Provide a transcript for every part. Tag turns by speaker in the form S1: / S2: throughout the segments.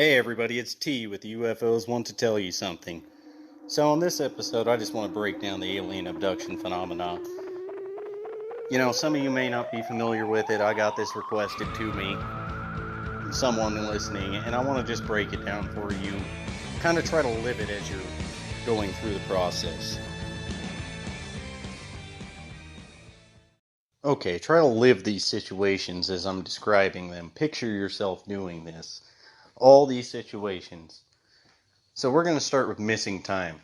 S1: Hey everybody, it's T with UFOs Want to Tell You Something. So on this episode, I just want to break down the alien abduction phenomena. You know, some of you may not be familiar with it. I got this requested to me from someone listening, and I want to just break it down for you. Kind of try to live it as you're going through the process. Okay, try to live these situations as I'm describing them. Picture yourself doing this. All these situations. So we're going to start with missing time.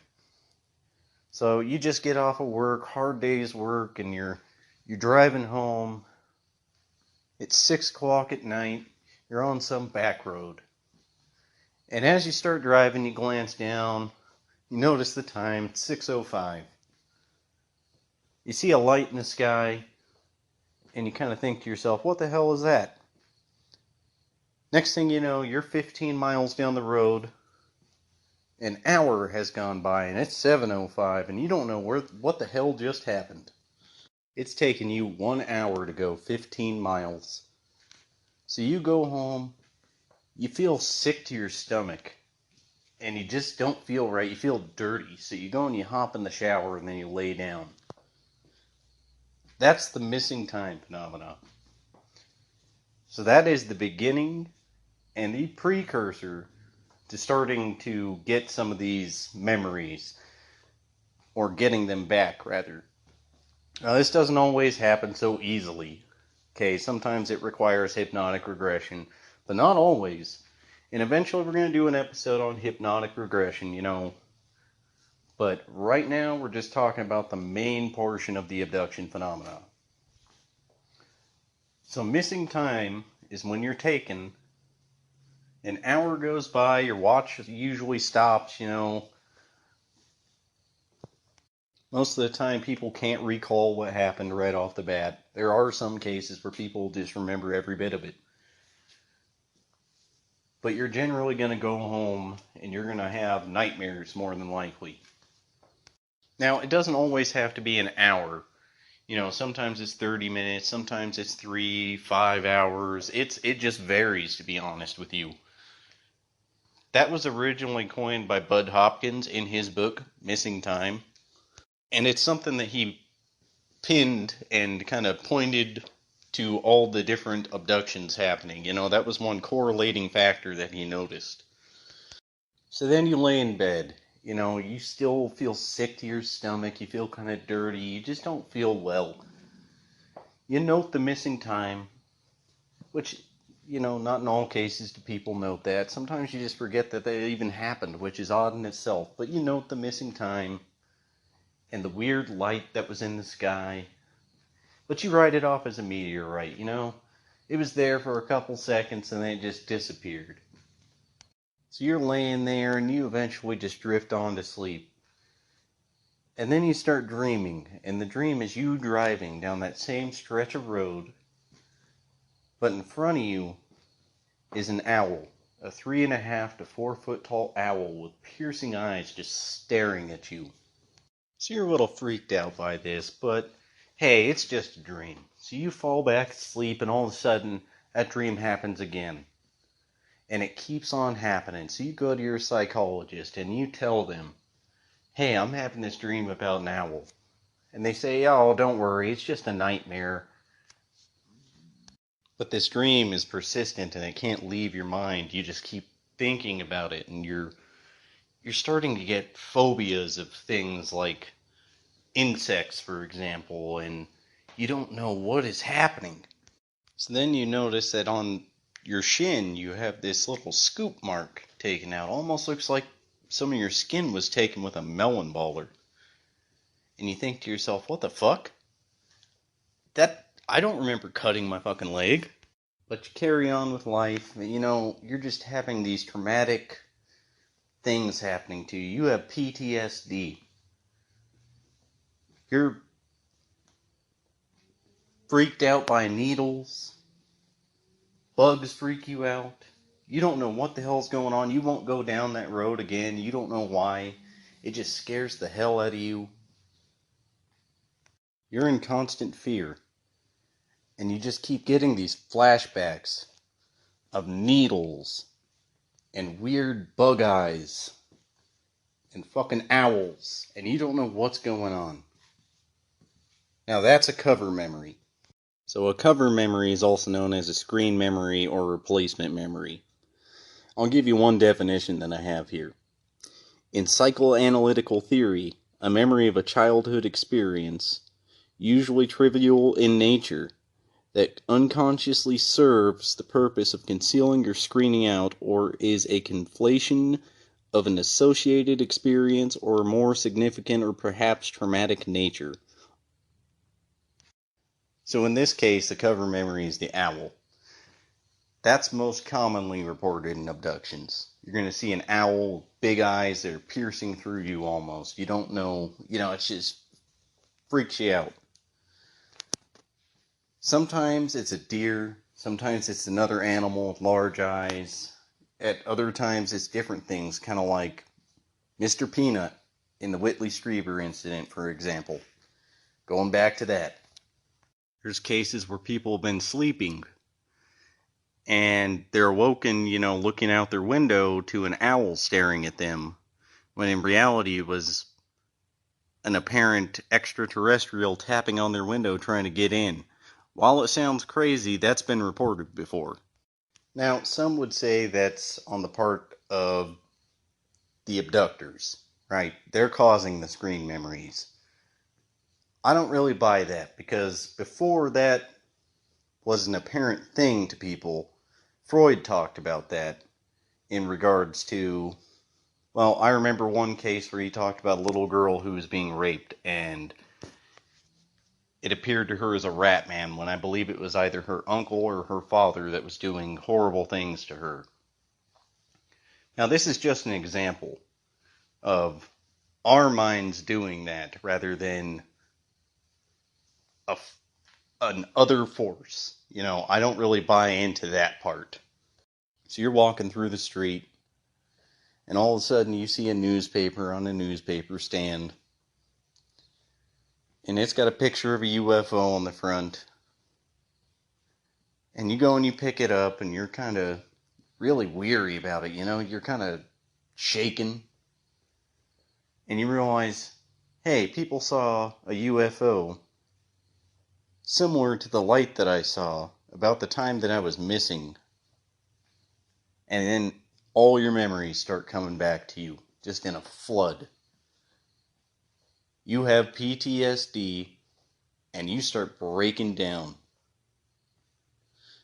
S1: So you just get off of work, hard day's work, and you're driving home. It's 6 o'clock at night. You're on some back road. And as you start driving, you glance down. You notice the time. It's 6:05. You see a light in the sky, and you kind of think to yourself, what the hell is that? Next thing you know, you're 15 miles down the road. An hour has gone by, and it's 7:05, and you don't know what the hell just happened. It's taken you 1 hour to go 15 miles. So you go home, you feel sick to your stomach, and you just don't feel right. You feel dirty. So you go and you hop in the shower, and then you lay down. That's the missing time phenomena. So that is the beginning and the precursor to starting to get some of these memories, or getting them back, rather. Now, this doesn't always happen so easily. Okay, sometimes it requires hypnotic regression, but not always. And eventually we're going to do an episode on hypnotic regression, But right now we're just talking about the main portion of the abduction phenomena. So missing time is when you're taken, an hour goes by, your watch usually stops, Most of the time people can't recall what happened right off the bat. There are some cases where people just remember every bit of it. But you're generally going to go home and you're going to have nightmares more than likely. Now, it doesn't always have to be an hour. Sometimes it's 30 minutes, sometimes it's 3, 5 hours. It just varies, to be honest with you. That was originally coined by Bud Hopkins in his book, Missing Time. And it's something that he pinned and kind of pointed to all the different abductions happening. That was one correlating factor that he noticed. So then you lay in bed. You still feel sick to your stomach. You feel kind of dirty. You just don't feel well. You note the missing time, which, not in all cases do people note that. Sometimes you just forget that they even happened, which is odd in itself. But you note the missing time and the weird light that was in the sky. But you write it off as a meteorite, It was there for a couple seconds and then it just disappeared. So you're laying there and you eventually just drift on to sleep. And then you start dreaming, and the dream is you driving down that same stretch of road, but in front of you is an owl, a 3.5 to 4 foot tall owl with piercing eyes just staring at you. So you're a little freaked out by this, but hey, it's just a dream. So you fall back asleep, and all of a sudden, that dream happens again. And it keeps on happening. So you go to your psychologist, and you tell them, hey, I'm having this dream about an owl. And they say, oh, don't worry, it's just a nightmare. But this dream is persistent and it can't leave your mind. You just keep thinking about it, and you're starting to get phobias of things like insects, for example, and you don't know what is happening. So then you notice that on your shin you have this little scoop mark taken out. Almost looks like some of your skin was taken with a melon baller. And you think to yourself, what the fuck? I don't remember cutting my fucking leg. But you carry on with life. You're just having these traumatic things happening to you. You have PTSD. You're freaked out by needles. Bugs freak you out. You don't know what the hell's going on. You won't go down that road again. You don't know why. It just scares the hell out of you. You're in constant fear. And you just keep getting these flashbacks of needles and weird bug eyes and fucking owls, and you don't know what's going on. Now that's a cover memory. So a cover memory is also known as a screen memory or replacement memory. I'll give you one definition that I have here. In psychoanalytical theory, a memory of a childhood experience, usually trivial in nature, that unconsciously serves the purpose of concealing or screening out, or is a conflation of an associated experience or more significant or perhaps traumatic nature. So in this case, the cover memory is the owl. That's most commonly reported in abductions. You're going to see an owl with big eyes that are piercing through you almost. You don't know, it just freaks you out. Sometimes it's a deer, sometimes it's another animal with large eyes. At other times it's different things, kind of like Mr. Peanut in the Whitley Strieber incident, for example. Going back to that. There's cases where people have been sleeping and they're awoken, looking out their window to an owl staring at them, when in reality it was an apparent extraterrestrial tapping on their window trying to get in. While it sounds crazy, that's been reported before. Now, some would say that's on the part of the abductors, right? They're causing the screen memories. I don't really buy that, because before that was an apparent thing to people, Freud talked about that in regards to, well, I remember one case where he talked about a little girl who was being raped, and it appeared to her as a rat man, when I believe it was either her uncle or her father that was doing horrible things to her. Now, this is just an example of our minds doing that rather than an other force. I don't really buy into that part. So you're walking through the street, and all of a sudden you see a newspaper on a newspaper stand, and it's got a picture of a UFO on the front. And you go and you pick it up, and you're kind of really weary about it, you're kind of shaken. And you realize, hey, people saw a UFO similar to the light that I saw about the time that I was missing. And then all your memories start coming back to you, just in a flood. You have PTSD, and you start breaking down.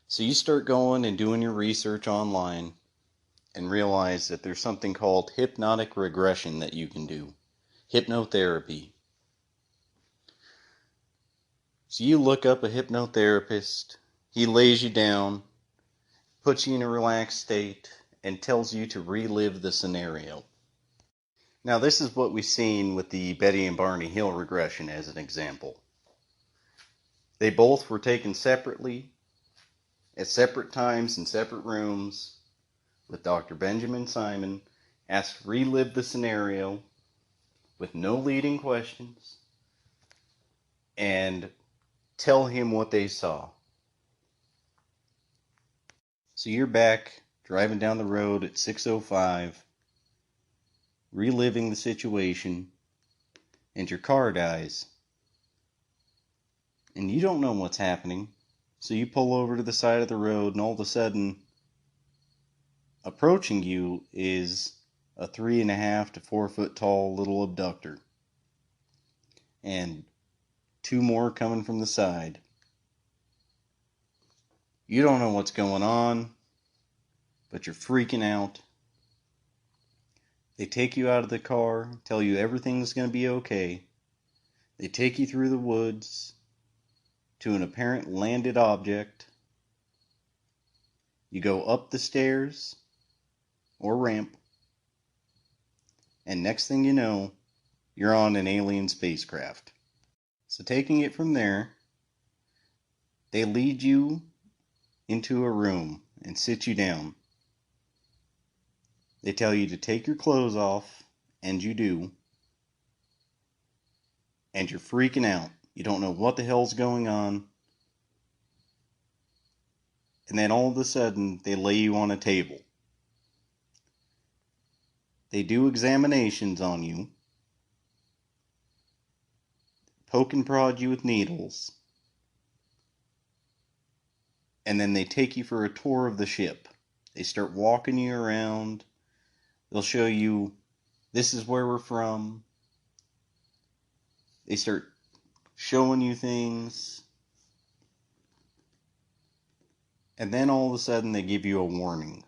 S1: So you start going and doing your research online, and realize that there's something called hypnotic regression that you can do. Hypnotherapy. So you look up a hypnotherapist, he lays you down, puts you in a relaxed state, and tells you to relive the scenario. Now, this is what we've seen with the Betty and Barney Hill regression as an example. They both were taken separately, at separate times in separate rooms, with Dr. Benjamin Simon, asked to relive the scenario with no leading questions, and tell him what they saw. So you're back, driving down the road at 6:05, reliving the situation, and your car dies. And you don't know what's happening, so you pull over to the side of the road, and all of a sudden, approaching you is a 3.5 to 4 foot tall little abductor. And 2 more coming from the side. You don't know what's going on, but you're freaking out. They take you out of the car, tell you everything's going to be okay. They take you through the woods to an apparent landed object. You go up the stairs or ramp, and next thing you know, you're on an alien spacecraft. So taking it from there, they lead you into a room and sit you down. They tell you to take your clothes off, and you do. And you're freaking out. You don't know what the hell's going on. And then all of a sudden, they lay you on a table. They do examinations on you, poke and prod you with needles, and then they take you for a tour of the ship. They start walking you around. They'll show you, this is where we're from. They start showing you things. And then all of a sudden they give you a warning.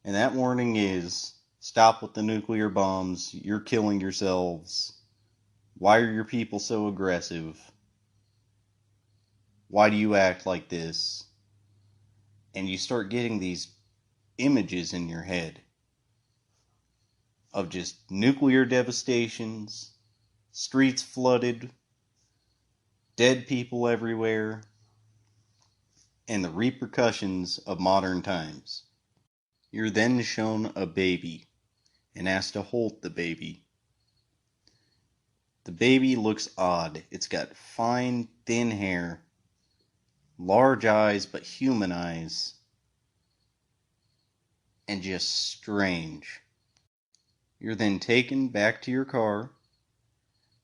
S1: And that warning is, stop with the nuclear bombs. You're killing yourselves. Why are your people so aggressive? Why do you act like this? And you start getting these images in your head of just nuclear devastations, streets flooded, dead people everywhere, and the repercussions of modern times. You're then shown a baby and asked to hold the baby. The baby looks odd. It's got fine, thin hair, large eyes, but human eyes, and just strange. You're then taken back to your car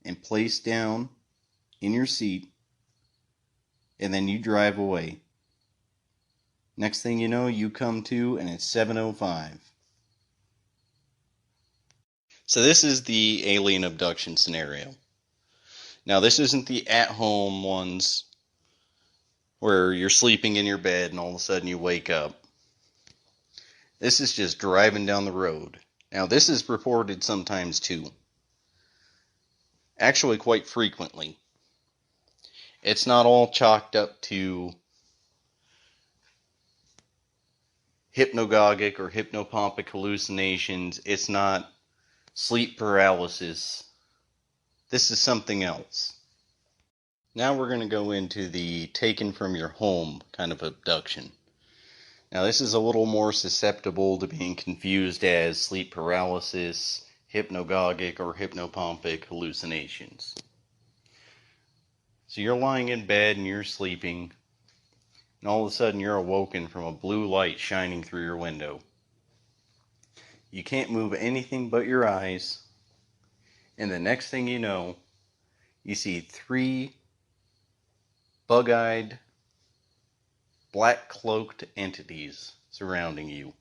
S1: and placed down in your seat, and then you drive away. Next thing you know, you come to, and it's 7:05. So this is the alien abduction scenario. Now, this isn't the at-home ones where you're sleeping in your bed and all of a sudden you wake up. This is just driving down the road. Now, this is reported sometimes too. Actually, quite frequently. It's not all chalked up to hypnagogic or hypnopompic hallucinations. It's not sleep paralysis. This is something else. Now we're going to go into the taken from your home kind of abduction. Now this is a little more susceptible to being confused as sleep paralysis, hypnagogic, or hypnopompic hallucinations. So you're lying in bed and you're sleeping, and all of a sudden you're awoken from a blue light shining through your window. You can't move anything but your eyes, and the next thing you know, you see 3 bug-eyed, black-cloaked entities surrounding you.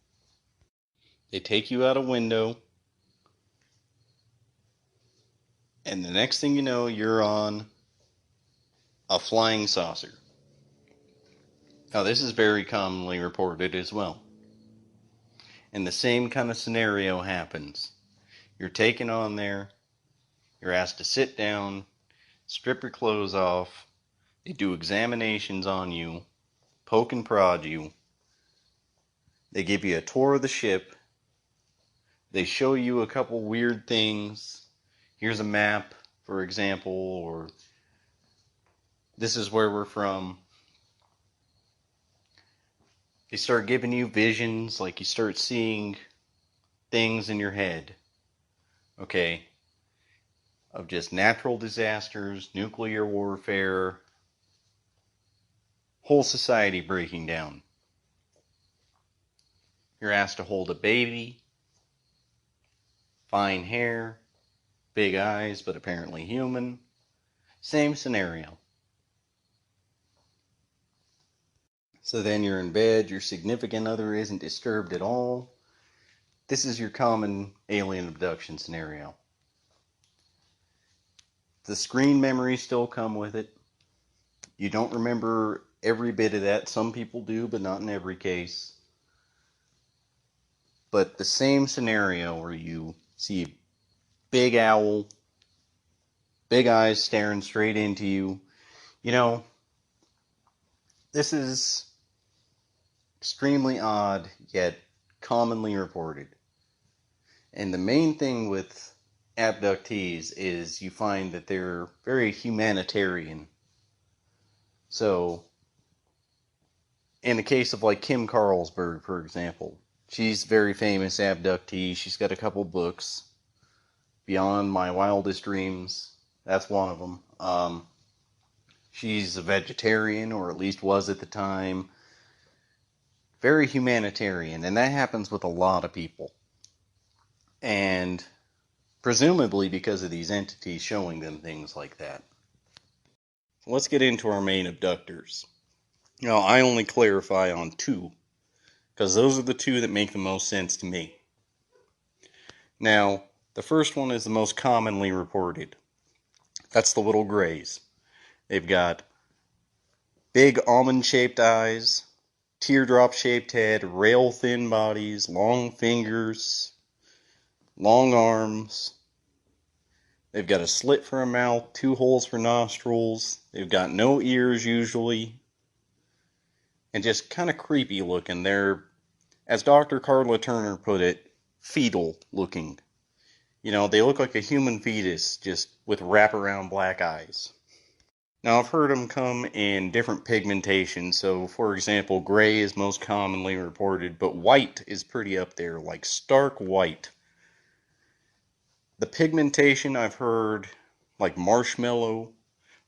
S1: They take you out a window, and the next thing you know, you're on a flying saucer. Now, this is very commonly reported as well. And the same kind of scenario happens. You're taken on there, you're asked to sit down, strip your clothes off, they do examinations on you, poke and prod you, they give you a tour of the ship, they show you a couple weird things. Here's a map, for example, or this is where we're from. They start giving you visions, like you start seeing things in your head, okay, of just natural disasters, nuclear warfare, whole society breaking down. You're asked to hold a baby, fine hair, big eyes, but apparently human. Same scenario. So then you're in bed, your significant other isn't disturbed at all. This is your common alien abduction scenario. The screen memories still come with it. You don't remember every bit of that. Some people do, but not in every case. But the same scenario where you see a big owl, big eyes staring straight into you. You know, this is extremely odd, yet commonly reported. And the main thing with abductees is you find that they're very humanitarian. So, in the case of like Kim Carlsberg, for example, she's a very famous abductee. She's got a couple books. Beyond My Wildest Dreams, that's one of them. She's a vegetarian, or at least was at the time. Very humanitarian, and that happens with a lot of people. And presumably because of these entities showing them things like that. Let's get into our main abductors. Now, I only clarify on two, because those are the two that make the most sense to me. Now, the first one is the most commonly reported. That's the little grays. They've got big almond-shaped eyes, teardrop-shaped head, rail-thin bodies, long fingers, long arms. They've got a slit for a mouth, 2 holes for nostrils. They've got no ears usually. And just kind of creepy looking. They're, as Dr. Carla Turner put it, fetal looking. You know, they look like a human fetus, just with wraparound black eyes. Now, I've heard them come in different pigmentations. So, for example, gray is most commonly reported, but white is pretty up there, like stark white. The pigmentation I've heard, like marshmallow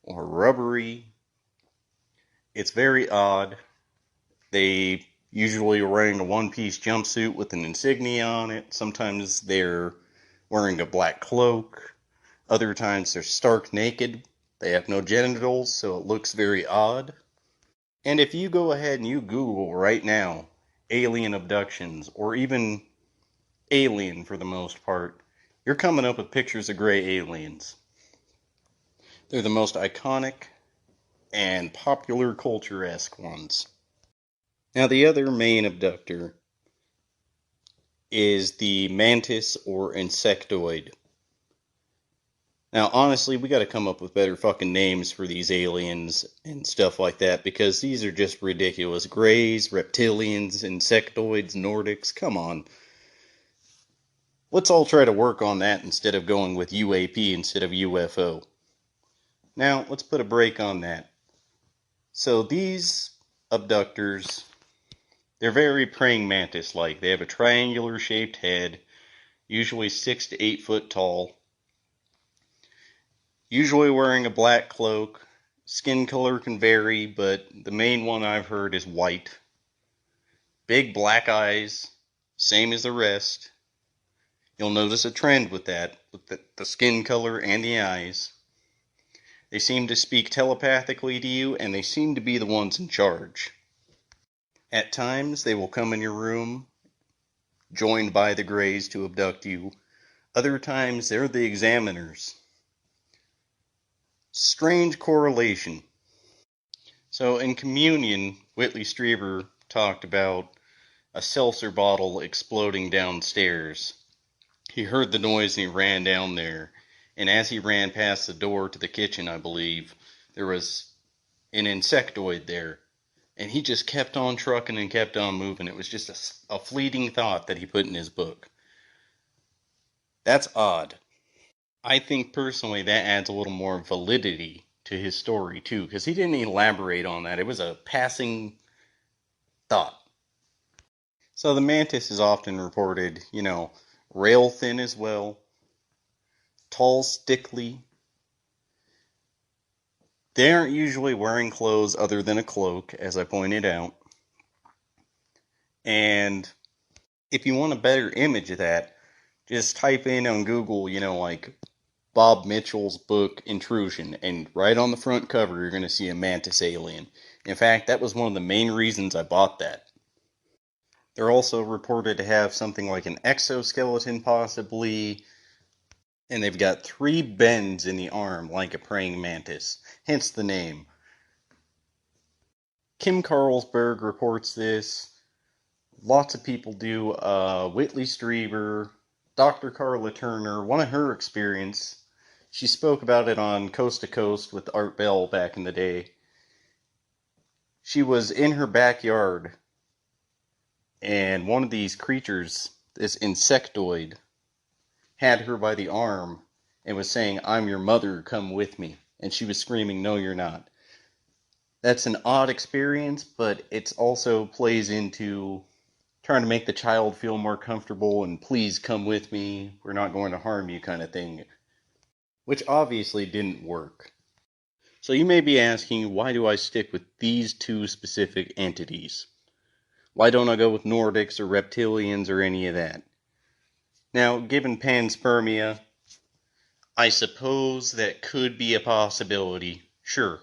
S1: or rubbery, it's very odd. They usually are wearing a one-piece jumpsuit with an insignia on it. Sometimes they're wearing a black cloak. Other times they're stark naked. They have no genitals, so it looks very odd. And if you go ahead and you Google right now, alien abductions, or even alien for the most part, you're coming up with pictures of gray aliens. They're the most iconic and popular culture-esque ones. Now, the other main abductor is the mantis or insectoid. Now, honestly, we gotta come up with better fucking names for these aliens and stuff like that, because these are just ridiculous. Greys, reptilians, insectoids, Nordics, come on. Let's all try to work on that instead of going with UAP instead of UFO. Now, let's put a break on that. So these abductors, they're very praying mantis-like. They have a triangular shaped head, usually 6 to 8 foot tall, usually wearing a black cloak. Skin color can vary, but the main one I've heard is white. Big black eyes, same as the rest. You'll notice a trend with that, with the skin color and the eyes. They seem to speak telepathically to you, and they seem to be the ones in charge. At times, they will come in your room, joined by the Greys to abduct you. Other times, they're the examiners. Strange correlation. So, in Communion, Whitley Strieber talked about a seltzer bottle exploding downstairs. He heard the noise and he ran down there. And as he ran past the door to the kitchen, I believe, there was an insectoid there. And he just kept on trucking and kept on moving. It was just a fleeting thought that he put in his book. That's odd. I think personally that adds a little more validity to his story too, because he didn't elaborate on that. It was a passing thought. So the mantis is often reported, rail thin as well, tall, stickly. They aren't usually wearing clothes other than a cloak, as I pointed out. And if you want a better image of that, just type in on Google, like Bob Mitchell's book Intrusion, and right on the front cover you're going to see a mantis alien. In fact, that was one of the main reasons I bought that. They're also reported to have something like an exoskeleton possibly, and they've got 3 bends in the arm like a praying mantis, hence the name. Kim Carlsberg reports this. Lots of people do. Whitley Strieber, Dr. Carla Turner, one of her experience. She spoke about it on Coast to Coast with Art Bell back in the day. She was in her backyard, and one of these creatures, this insectoid, had her by the arm and was saying, "I'm your mother, come with me." And she was screaming, "No, you're not." That's an odd experience, but it also plays into trying to make the child feel more comfortable and please come with me, we're not going to harm you kind of thing. Which obviously didn't work. So you may be asking, why do I stick with these 2 specific entities? Why don't I go with Nordics or reptilians or any of that? Now, given panspermia, I suppose that could be a possibility. Sure.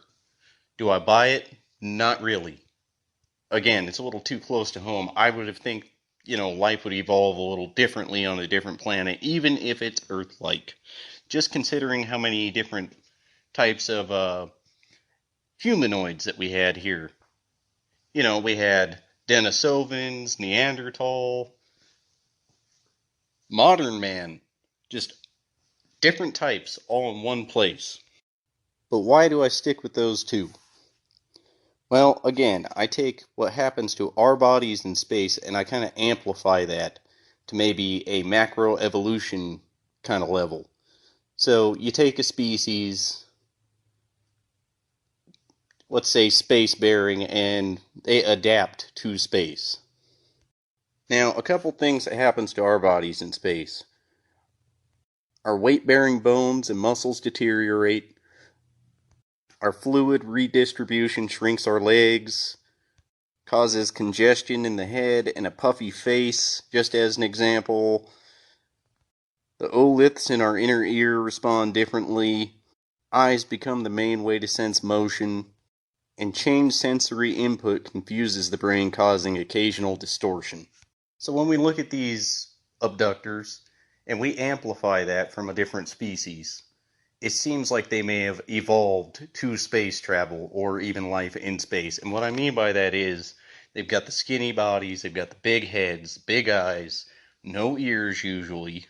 S1: Do I buy it? Not really. Again, it's a little too close to home. I would have think, life would evolve a little differently on a different planet, even if it's Earth-like. Just considering how many different types of humanoids that we had here. We had Denisovans, Neanderthal, modern man, just different types all in one place. But why do I stick with those two? Well, again, I take what happens to our bodies in space and I kind of amplify that to maybe a macro evolution kind of level. So you take a species, let's say space-bearing, and they adapt to space. Now, a couple things that happens to our bodies in space. Our weight-bearing bones and muscles deteriorate. Our fluid redistribution shrinks our legs, causes congestion in the head and a puffy face, just as an example. The otoliths in our inner ear respond differently. Eyes become the main way to sense motion. And changed sensory input confuses the brain, causing occasional distortion. So when we look at these abductors, and we amplify that from a different species, it seems like they may have evolved to space travel or even life in space. And what I mean by that is they've got the skinny bodies, they've got the big heads, big eyes, no ears usually,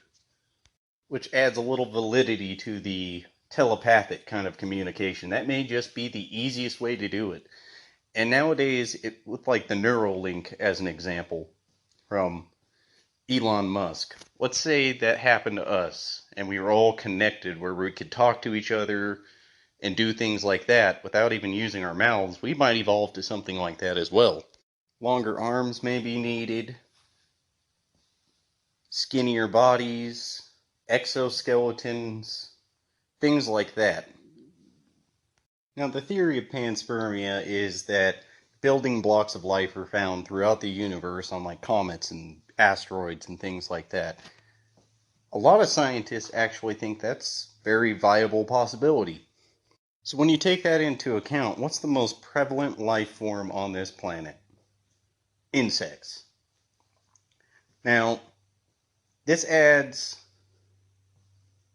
S1: which adds a little validity to the telepathic kind of communication. That may just be the easiest way to do it. And nowadays, with like the Neuralink as an example from Elon Musk. Let's say that happened to us and we were all connected where we could talk to each other and do things like that without even using our mouths. We might evolve to something like that as well. Longer arms may be needed, skinnier bodies, exoskeletons, things like that. Now, the theory of panspermia is that building blocks of life are found throughout the universe on like comets and asteroids and things like that. A lot of scientists actually think that's a very viable possibility. So when you take that into account, what's the most prevalent life form on this planet? Insects. Now, this adds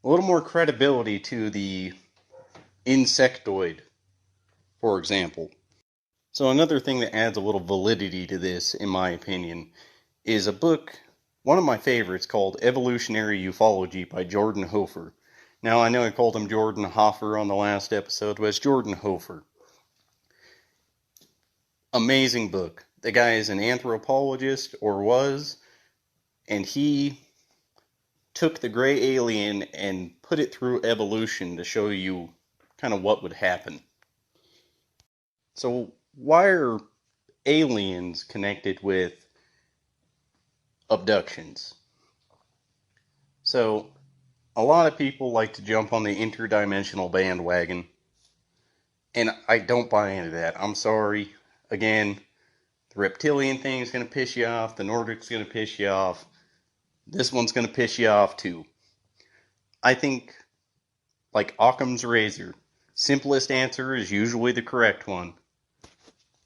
S1: a little more credibility to the insectoid, for example. So another thing that adds a little validity to this, in my opinion, is a book, one of my favorites, called Evolutionary Ufology by Jordan Hofer. Now, I know I called him Jordan Hofer on the last episode, but it's Jordan Hofer. Amazing book. The guy is an anthropologist, or was, and he took the gray alien and put it through evolution to show you kind of what would happen. So, why are aliens connected with abductions? So, a lot of people like to jump on the interdimensional bandwagon, and I don't buy into that. I'm sorry. Again, the reptilian thing is going to piss you off, the Nordic's going to piss you off, this one's going to piss you off too. I think, like Occam's razor, simplest answer is usually the correct one.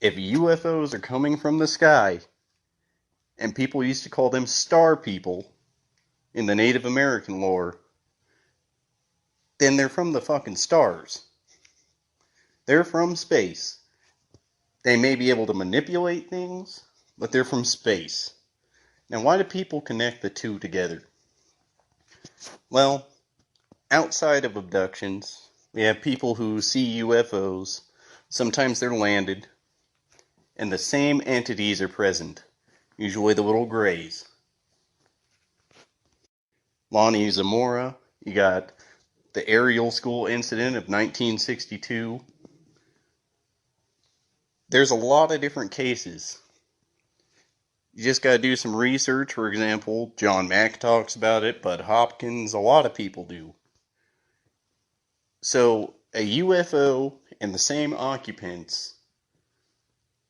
S1: If UFOs are coming from the sky, and people used to call them star people in the Native American lore, then they're from the fucking stars. They're from space. They may be able to manipulate things, but they're from space. Now, why do people connect the two together? Well, outside of abductions, we have people who see UFOs. Sometimes they're landed, and the same entities are present, usually the little grays. Lonnie Zamora, you got the Ariel school incident of 1962. There's a lot of different cases. You just got to do some research. For example, John Mack talks about it, Bud Hopkins, a lot of people do. So, a UFO and the same occupants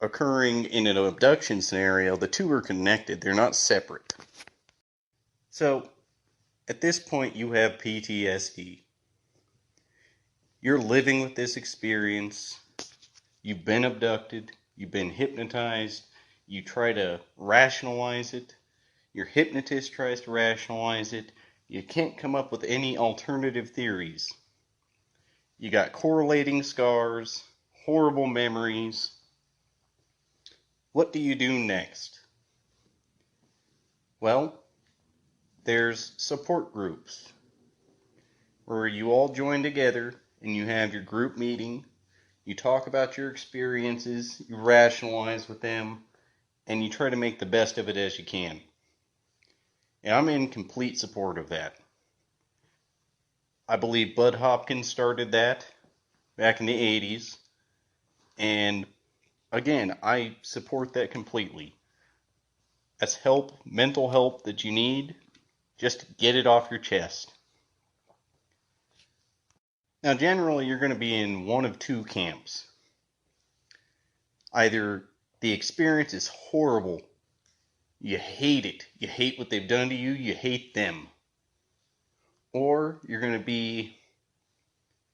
S1: occurring in an abduction scenario, the two are connected. They're not separate. So, At this point, you have PTSD. You're living with this experience. You've been abducted. You've been hypnotized. You try to rationalize it. Your hypnotist tries to rationalize it. You can't come up with any alternative theories. You got correlating scars, horrible memories. What do you do next? Well, there's support groups where you all join together and you have your group meeting. You talk about your experiences, you rationalize with them, and you try to make the best of it as you can. And I'm in complete support of that. I believe Bud Hopkins started that back in the 80s. And again, I support that completely. That's help, mental help that you need, just to get it off your chest. Now, generally, you're going to be in one of two camps. Either the experience is horrible, you hate it, you hate what they've done to you, you hate them. Or you're going to be,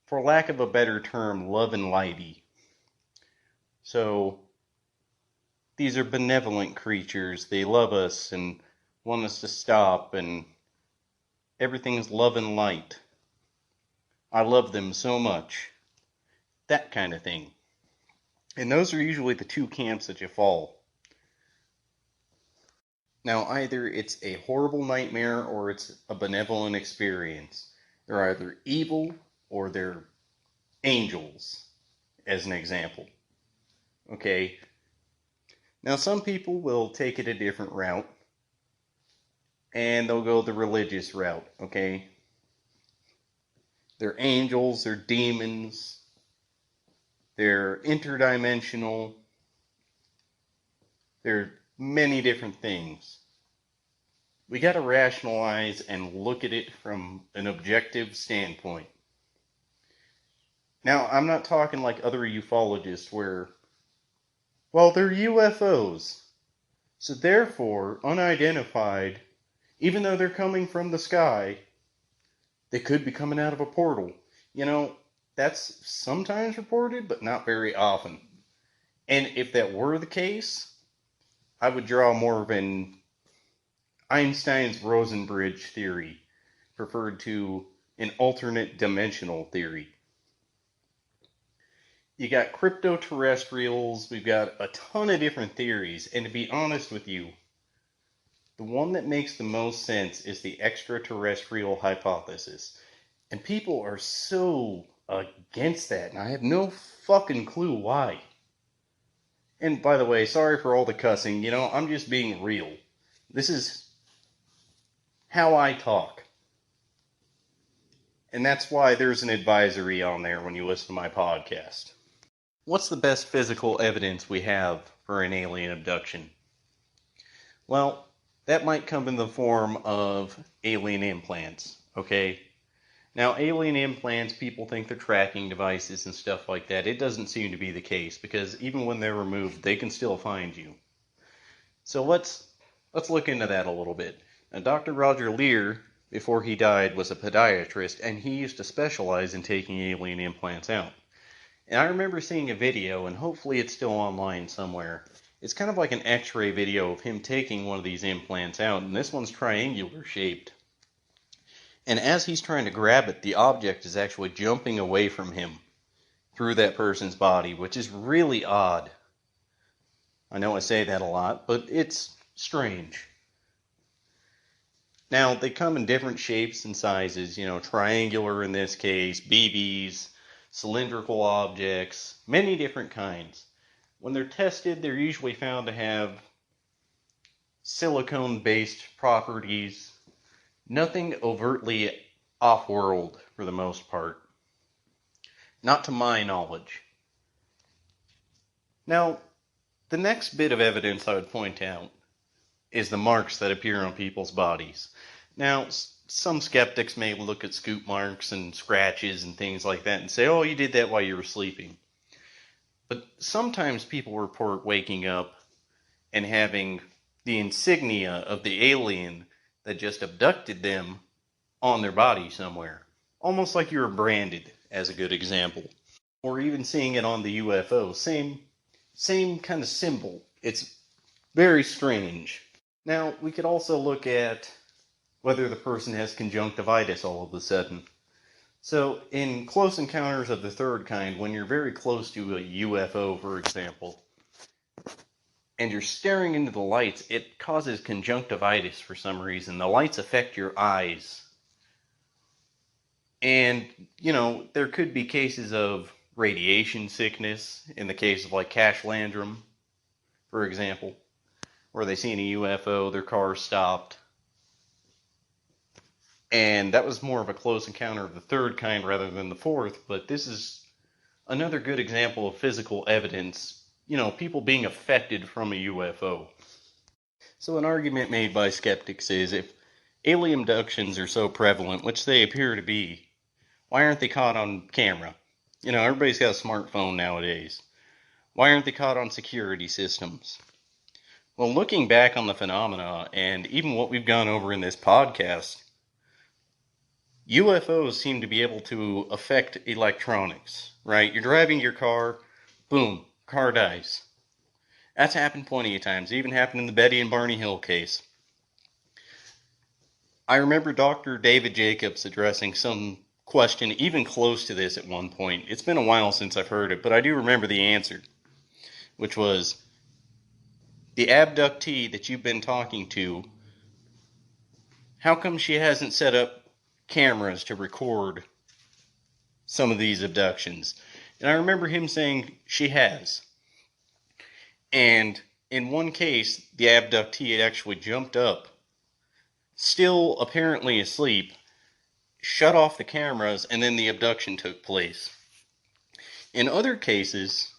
S1: for lack of a better term, love and lighty. So, these are benevolent creatures. They love us and want us to stop, and everything's love and light. I love them so much. That kind of thing. And those are usually the two camps that you fall. Now, either it's a horrible nightmare or it's a benevolent experience. They're either evil or they're angels, as an example. Okay? Now, some people will take it a different route, and they'll go the religious route, okay? They're angels, they're demons, they're interdimensional, they're many different things. We got to rationalize and look at it from an objective standpoint. Now, I'm not talking like other ufologists where, well, they're UFOs. So therefore, unidentified, even though they're coming from the sky, they could be coming out of a portal. You know, that's sometimes reported, but not very often. And if that were the case, I would draw more of an Einstein's Rosenbridge theory, referred to an alternate dimensional theory. You got crypto-terrestrials, we've got a ton of different theories, and to be honest with you, the one that makes the most sense is the extraterrestrial hypothesis. And people are so against that, and I have no fucking clue why. And by the way, sorry for all the cussing, you know, I'm just being real. This is how I talk. And that's why there's an advisory on there when you listen to my podcast. What's the best physical evidence we have for an alien abduction? Well, that might come in the form of alien implants, okay? Now, alien implants, people think they're tracking devices and stuff like that. It doesn't seem to be the case, because even when they're removed, they can still find you. So let's look into that a little bit. Now, Dr. Roger Lear, before he died, was a podiatrist, and he used to specialize in taking alien implants out. And I remember seeing a video, and hopefully it's still online somewhere. It's kind of like an x-ray video of him taking one of these implants out, and this one's triangular shaped. And as he's trying to grab it, the object is actually jumping away from him through that person's body, which is really odd. I know I say that a lot, but it's strange. Now, they come in different shapes and sizes, you know, triangular in this case, BBs, cylindrical objects, many different kinds. When they're tested, they're usually found to have silicone-based properties, nothing overtly off-world for the most part. Not to my knowledge. Now, the next bit of evidence I would point out is the marks that appear on people's bodies. Now, some skeptics may look at scoop marks and scratches and things like that and say, oh, you did that while you were sleeping. But sometimes people report waking up and having the insignia of the alien that just abducted them on their body somewhere. Almost like you were branded, as a good example. Or even seeing it on the UFO. Same kind of symbol. It's very strange. Now, we could also look at whether the person has conjunctivitis all of a sudden. So, in Close Encounters of the Third Kind, when you're very close to a UFO, for example, and you're staring into the lights, it causes conjunctivitis for some reason. The lights affect your eyes. And, there could be cases of radiation sickness, in the case of like Cash Landrum, for example, where they seen a UFO, their car stopped. And that was more of a close encounter of the third kind rather than the fourth, but this is another good example of physical evidence, people being affected from a UFO. So an argument made by skeptics is, if alien abductions are so prevalent, which they appear to be, why aren't they caught on camera? Everybody's got a smartphone nowadays. Why aren't they caught on security systems? Well, looking back on the phenomena, and even what we've gone over in this podcast, UFOs seem to be able to affect electronics, right? You're driving your car, boom, car dies. That's happened plenty of times. It even happened in the Betty and Barney Hill case. I remember Dr. David Jacobs addressing some question even close to this at one point. It's been a while since I've heard it, but I do remember the answer, which was, the abductee that you've been talking to, how come she hasn't set up cameras to record some of these abductions? And I remember him saying she has. And in one case, the abductee had actually jumped up, still apparently asleep, shut off the cameras, and then the abduction took place. In other cases,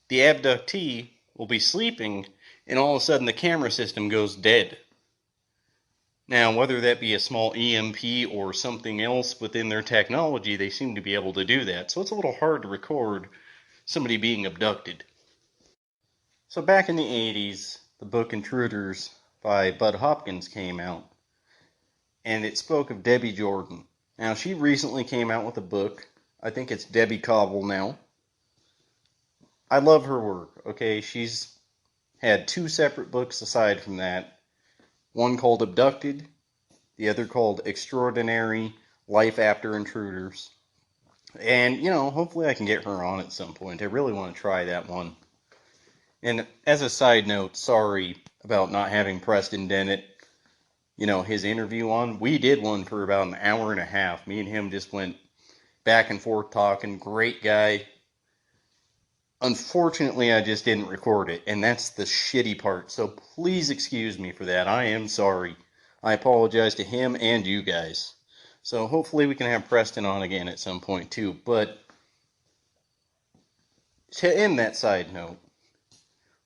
S1: the abductee will be sleeping, and all of a sudden the camera system goes dead. Now, whether that be a small EMP or something else within their technology, they seem to be able to do that. So it's a little hard to record somebody being abducted. So back in the 80s, the book Intruders by Bud Hopkins came out, and it spoke of Debbie Jordan. Now, she recently came out with a book. I think it's Debbie Cobble now. I love her work, okay? She's had 2 separate books aside from that. One called Abducted, the other called Extraordinary Life After Intruders. And, hopefully I can get her on at some point. I really want to try that one. And as a side note, sorry about not having Preston Dennett, his interview on. We did one for about an hour and a half. Me and him just went back and forth talking. Great guy. Unfortunately, I just didn't record it, and that's the shitty part. So please excuse me for that. I am sorry. I apologize to him and you guys. So hopefully we can have Preston on again at some point too. But to end that side note,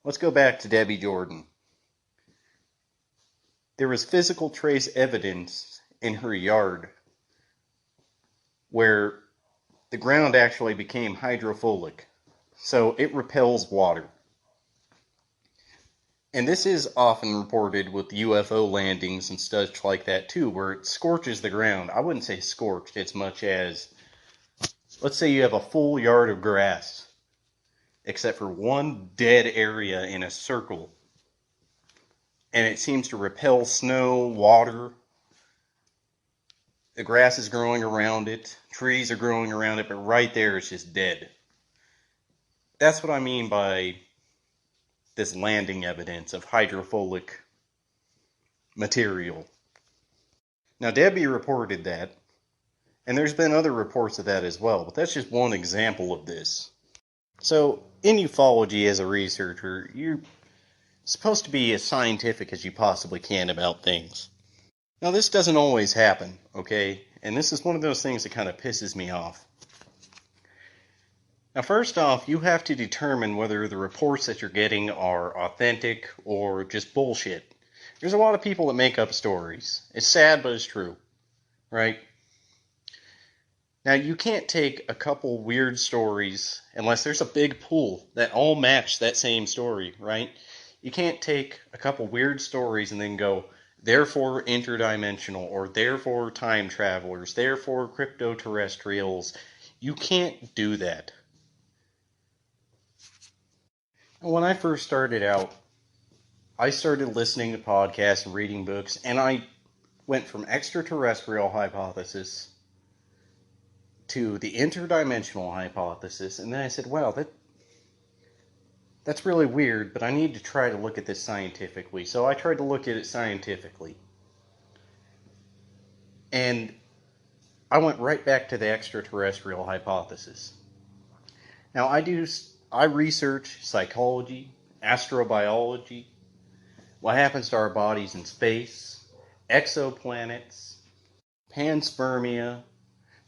S1: let's go back to Debbie Jordan. There was physical trace evidence in her yard where the ground actually became hydrophobic. So it repels water. And this is often reported with UFO landings and stuff like that too, where it scorches the ground. I wouldn't say scorched as much as, let's say you have a full yard of grass, except for one dead area in a circle. And it seems to repel snow, water. The grass is growing around it, trees are growing around it, but right there it's just dead. That's what I mean by this landing evidence of hydrophobic material. Now, Debbie reported that, and there's been other reports of that as well, but that's just one example of this. So, in ufology as a researcher, you're supposed to be as scientific as you possibly can about things. Now, this doesn't always happen, okay? And this is one of those things that kind of pisses me off. Now, first off, you have to determine whether the reports that you're getting are authentic or just bullshit. There's a lot of people that make up stories. It's sad, but it's true, right? Now, you can't take a couple weird stories unless there's a big pool that all match that same story, right? You can't take a couple weird stories and then go, therefore interdimensional, or therefore time travelers, therefore crypto-terrestrials. You can't do that. When I first started out, I started listening to podcasts and reading books, and I went from extraterrestrial hypothesis to the interdimensional hypothesis, and then I said, wow, that's really weird, but I need to try to look at this scientifically. So I tried to look at it scientifically. And I went right back to the extraterrestrial hypothesis. Now, I research psychology, astrobiology, what happens to our bodies in space, exoplanets, panspermia,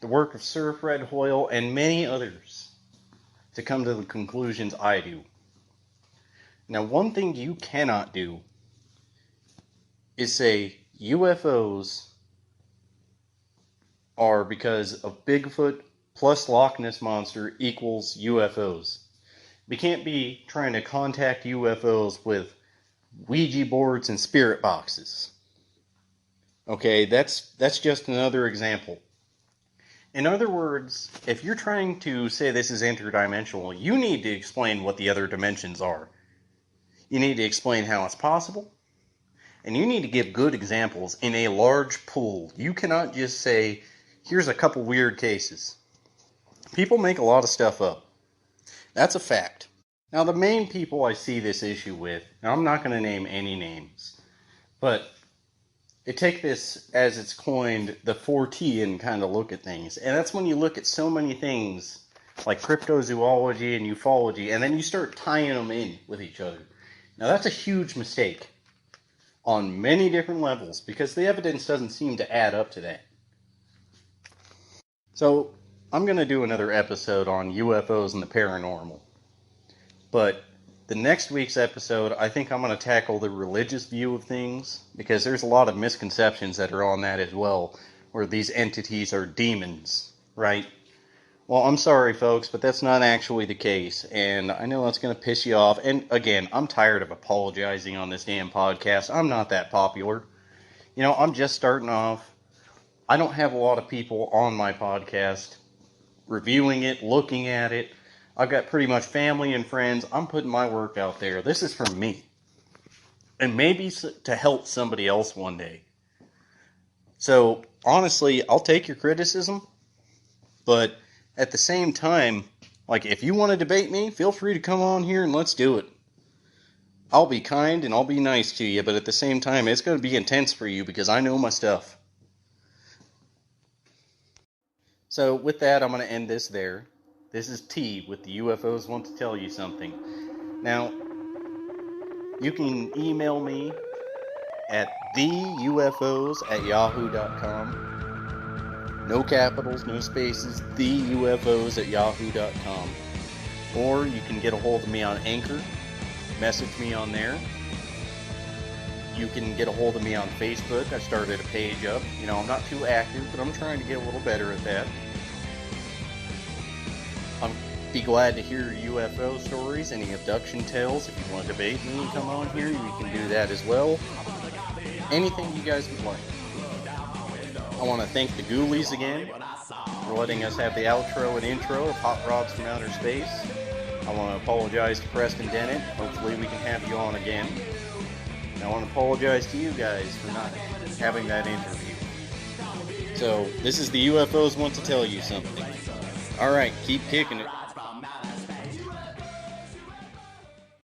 S1: the work of Sir Fred Hoyle, and many others to come to the conclusions I do. Now, one thing you cannot do is say UFOs are because of Bigfoot plus Loch Ness Monster equals UFOs. We can't be trying to contact UFOs with Ouija boards and spirit boxes. Okay, that's just another example. In other words, if you're trying to say this is interdimensional, you need to explain what the other dimensions are. You need to explain how it's possible, and you need to give good examples in a large pool. You cannot just say, here's a couple weird cases. People make a lot of stuff up. That's a fact. Now, the main people I see this issue with, now I'm not going to name any names, but they take this as it's coined the 4T and kind of look at things. And that's when you look at so many things like cryptozoology and ufology, and then you start tying them in with each other. Now, that's a huge mistake on many different levels because the evidence doesn't seem to add up to that. So, I'm going to do another episode on UFOs and the paranormal. But the next week's episode, I think I'm going to tackle the religious view of things, because there's a lot of misconceptions that are on that as well, where these entities are demons, right? Well, I'm sorry, folks, but that's not actually the case, and I know that's going to piss you off. And again, I'm tired of apologizing on this damn podcast. I'm not that popular. You know, I'm just starting off. I don't have a lot of people on my podcast reviewing it, looking at it. I've got pretty much family and friends. I'm putting my work out there. This is for me. And maybe to help somebody else one day. So, honestly, I'll take your criticism. But at the same time, like, if you want to debate me, feel free to come on here and let's do it. I'll be kind and I'll be nice to you, but at the same time, it's going to be intense for you because I know my stuff. So, with that, I'm going to end this there. This is T with the UFOs Want to Tell You Something. Now, you can email me at theufos@yahoo.com. No capitals, no spaces, theufos@yahoo.com. Or you can get a hold of me on Anchor. Message me on there. You can get a hold of me on Facebook. I started a page up. You know, I'm not too active, but I'm trying to get a little better at that. I'd be glad to hear UFO stories, any abduction tales. If you want to debate me and come on here, you can do that as well. Anything you guys would like. I want to thank the Ghoulies again for letting us have the outro and intro of Hot Rods from Outer Space. I want to apologize to Preston Dennett. Hopefully we can have you on again. And I want to apologize to you guys for not having that interview. So, this is the UFOs Want to Tell You Something. Alright, keep kicking it.